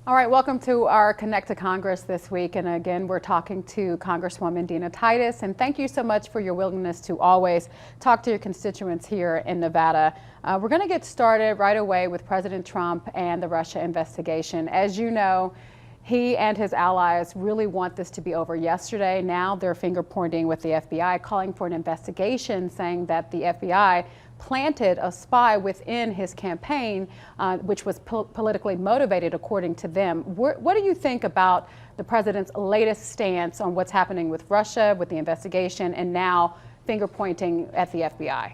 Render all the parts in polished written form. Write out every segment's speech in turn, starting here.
All right, welcome to our Connect to Congress this week. And again, we're talking to Congresswoman Dina Titus. And thank you so much for your willingness to always talk to your constituents here in Nevada. We're going to get started right away with President Trump and the Russia investigation. As you know, he and his allies really want this to be over yesterday. Now they're finger pointing with the FBI, calling for an investigation, saying that the FBI planted a spy within his campaign, which was politically motivated, according to them. What do you think about the president's latest stance on what's happening with Russia, with the investigation, and now finger pointing at the FBI?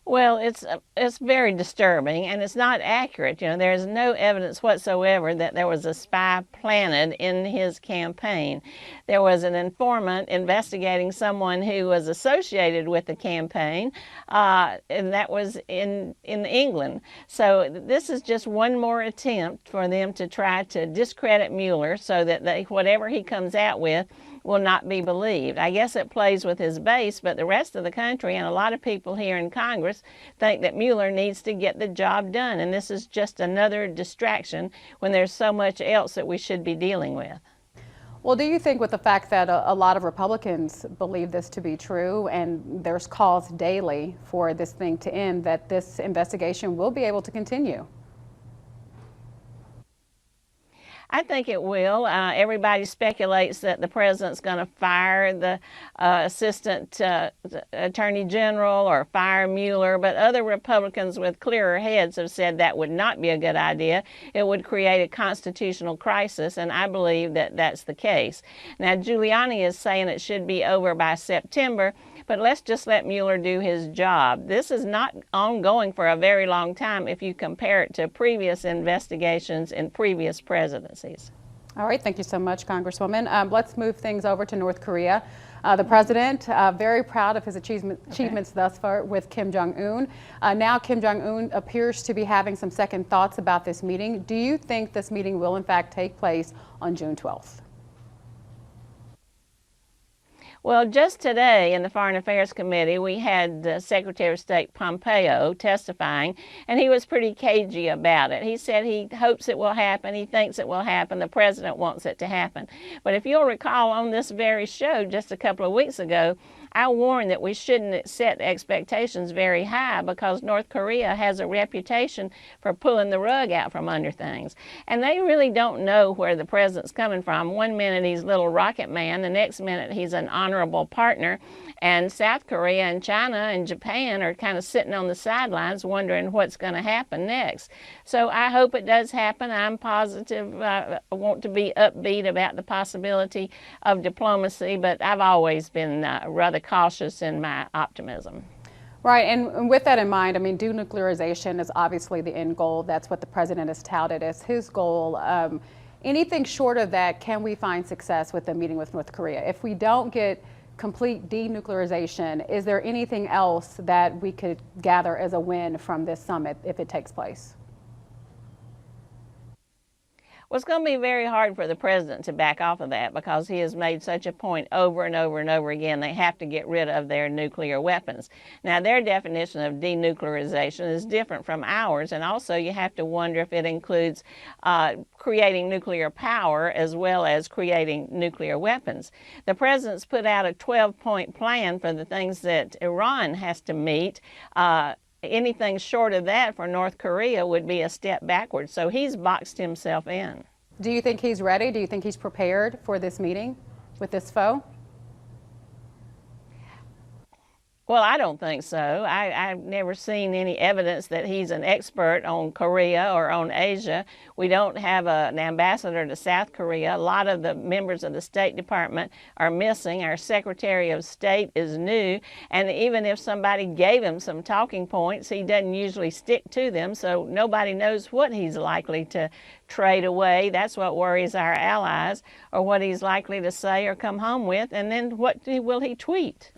Well, it's very disturbing, and it's not accurate. You know, there's no evidence whatsoever that there was a spy planted in his campaign. There was an informant investigating someone who was associated with the campaign, and that was in England. So this is just one more attempt for them to try to discredit Mueller so that whatever he comes out with will not be believed. I guess it plays with his base, but the rest of the country and a lot of people here in Congress think that Mueller needs to get the job done, and this is just another distraction when there's so much else that we should be dealing with. Well, do you think, with the fact that a lot of Republicans believe this to be true, and there's calls daily for this thing to end, that this investigation will be able to continue? I think it will. Everybody speculates that the president's going to fire the assistant attorney general or fire Mueller, but other Republicans with clearer heads have said that would not be a good idea. It would create a constitutional crisis, and I believe that that's the case. Now, Giuliani is saying it should be over by September, but let's just let Mueller do his job. This is not ongoing for a very long time if you compare it to previous investigations in previous presidencies. All right, thank you so much, Congresswoman. Let's move things over to North Korea. The president, very proud of his achievements thus far with Kim Jong-un. Now Kim Jong-un appears to be having some second thoughts about this meeting. Do you think this meeting will in fact take place on June 12th? Well, just today in the Foreign Affairs Committee, we had Secretary of State Pompeo testifying, and he was pretty cagey about it. He said he hopes it will happen, he thinks it will happen, the president wants it to happen. But if you'll recall, on this very show just a couple of weeks ago, I warned that we shouldn't set expectations very high because North Korea has a reputation for pulling the rug out from under things. And they really don't know where the president's coming from. One minute he's little rocket man, the next minute he's an honorable partner. And South Korea and China and Japan are kind of sitting on the sidelines wondering what's going to happen next. So I hope it does happen. I'm positive. I want to be upbeat about the possibility of diplomacy, but I've always been rather cautious in my optimism. Right, and with that in mind, I mean, denuclearization is obviously the end goal. That's what the president has touted as his goal. Anything short of that, can we find success with the meeting with North Korea? If we don't get complete denuclearization, is there anything else that we could gather as a win from this summit if it takes place? Well, it's going to be very hard for the president to back off of that because he has made such a point over and over and over again. They have to get rid of their nuclear weapons. Now, their definition of denuclearization is different from ours, and also you have to wonder if it includes creating nuclear power as well as creating nuclear weapons. The president's put out a 12-point plan for the things that Iran has to meet. Anything short of that for North Korea would be a step backwards. So he's boxed himself in. Do you think he's ready? Do you think he's prepared for this meeting with this foe? Well, I don't think so. I've never seen any evidence that he's an expert on Korea or on Asia. We don't have an ambassador to South Korea. A lot of the members of the State Department are missing. Our Secretary of State is new. And even if somebody gave him some talking points, he doesn't usually stick to them. So nobody knows what he's likely to trade away. That's what worries our allies, or what he's likely to say or come home with. And then what will he tweet?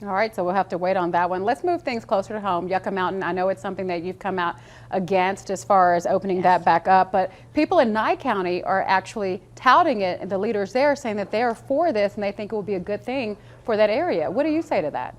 All right, so we'll have to wait on that one. Let's move things closer to home. Yucca Mountain, I know it's something that you've come out against as far as opening that back up, but people in Nye County are actually touting it, and the leaders there are saying that they are for this and they think it will be a good thing for that area. What do you say to that?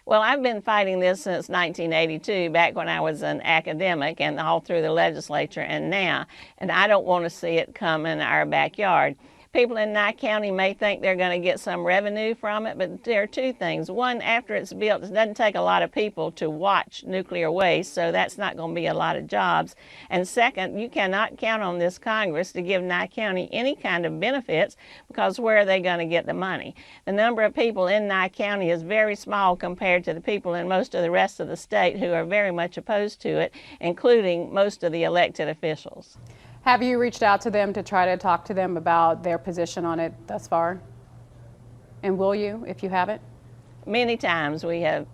Well, I've been fighting this since 1982, back when I was an academic and all through the legislature and now, and I don't want to see it come in our backyard. People in Nye County may think they're going to get some revenue from it, but there are two things. One, after it's built, it doesn't take a lot of people to watch nuclear waste, so that's not going to be a lot of jobs. And second, you cannot count on this Congress to give Nye County any kind of benefits, because where are they going to get the money? The number of people in Nye County is very small compared to the people in most of the rest of the state who are very much opposed to it, including most of the elected officials. Have you reached out to them to try to talk to them about their position on it thus far? And will you, if you haven't? Many times we have.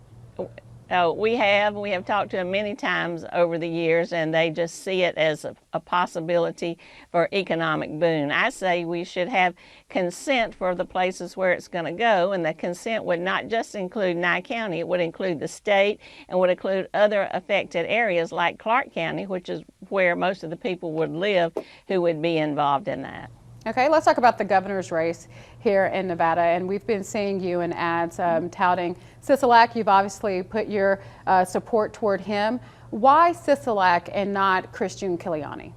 We have talked to them many times over the years, and they just see it as a possibility for economic boon. I say we should have consent for the places where it's going to go, and the consent would not just include Nye County, it would include the state and would include other affected areas like Clark County, which is where most of the people would live who would be involved in that. Okay, let's talk about the governor's race here in Nevada, and we've been seeing you in ads touting Sisolak. You've obviously put your support toward him. Why Sisolak and not Chris Giuliani?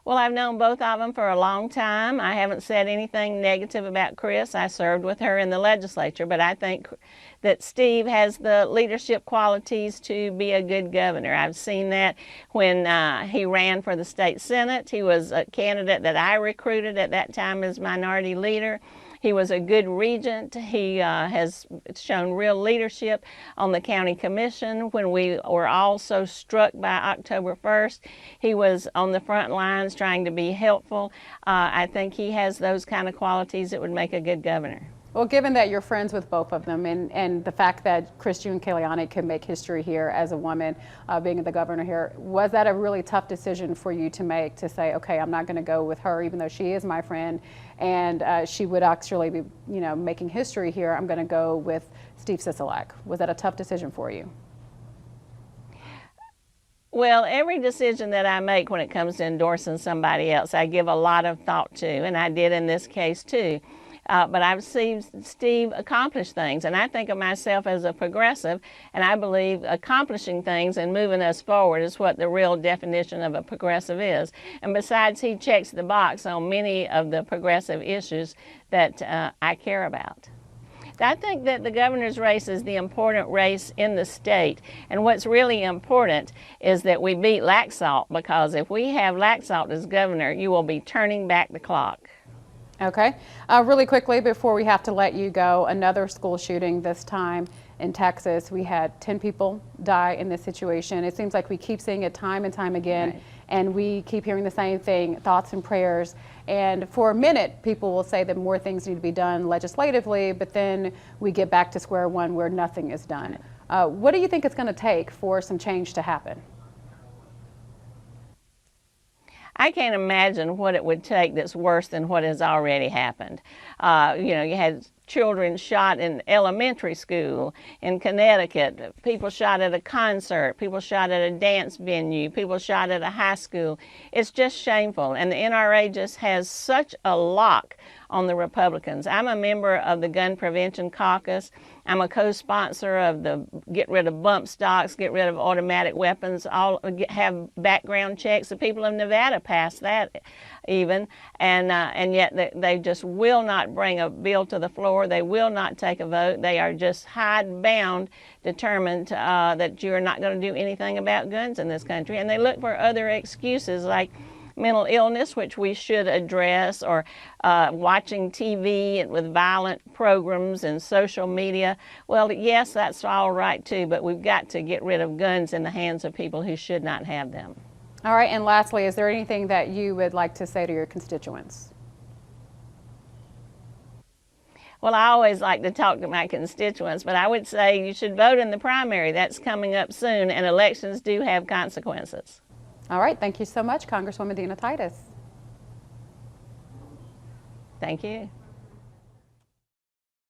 Well, I've known both of them for a long time. I haven't said anything negative about Chris. I served with her in the legislature, but I think that Steve has the leadership qualities to be a good governor. I've seen that when he ran for the state senate. He was a candidate that I recruited at that time as minority leader. He was a good regent. He has shown real leadership on the county commission when we were all so struck by October 1st. He was on the front lines trying to be helpful. I think he has those kind of qualities that would make a good governor. Well, given that you're friends with both of them, and the fact that Chris Giuliani can make history here as a woman, being the governor here, was that a really tough decision for you to make, to say, okay, I'm not going to go with her, even though she is my friend, and she would actually be, making history here. I'm going to go with Steve Sisolak. Was that a tough decision for you? Well, every decision that I make when it comes to endorsing somebody else, I give a lot of thought to, and I did in this case too. But I've seen Steve accomplish things, and I think of myself as a progressive, and I believe accomplishing things and moving us forward is what the real definition of a progressive is. And besides, he checks the box on many of the progressive issues that I care about. I think that the governor's race is the important race in the state, and what's really important is that we beat Laxalt, because if we have Laxalt as governor, you will be turning back the clock. Okay. Really quickly before we have to let you go, another school shooting, this time in Texas. We had 10 people die in this situation. It seems like we keep seeing it time and time again, right, and we keep hearing the same thing, thoughts and prayers. And for a minute, people will say that more things need to be done legislatively, but then we get back to square one where nothing is done. What do you think it's going to take for some change to happen? I can't imagine what it would take that's worse than what has already happened. You had children shot in elementary school in Connecticut, people shot at a concert, people shot at a dance venue, people shot at a high school. It's just shameful, and the NRA just has such a lock on the Republicans. I'm a member of the Gun Prevention Caucus. I'm a co-sponsor of the Get Rid of Bump Stocks, Get Rid of Automatic Weapons, have background checks. The people of Nevada passed that even, and yet they just will not bring a bill to the floor. They will not take a vote. They are just hidebound, determined that you're not going to do anything about guns in this country, and they look for other excuses like mental illness, which we should address, or watching TV with violent programs and social media. Well, yes, that's all right too, but we've got to get rid of guns in the hands of people who should not have them. All right, and lastly, is there anything that you would like to say to your constituents? Well, I always like to talk to my constituents, but I would say you should vote in the primary. That's coming up soon, and elections do have consequences. All right, thank you so much, Congresswoman Dina Titus. Thank you.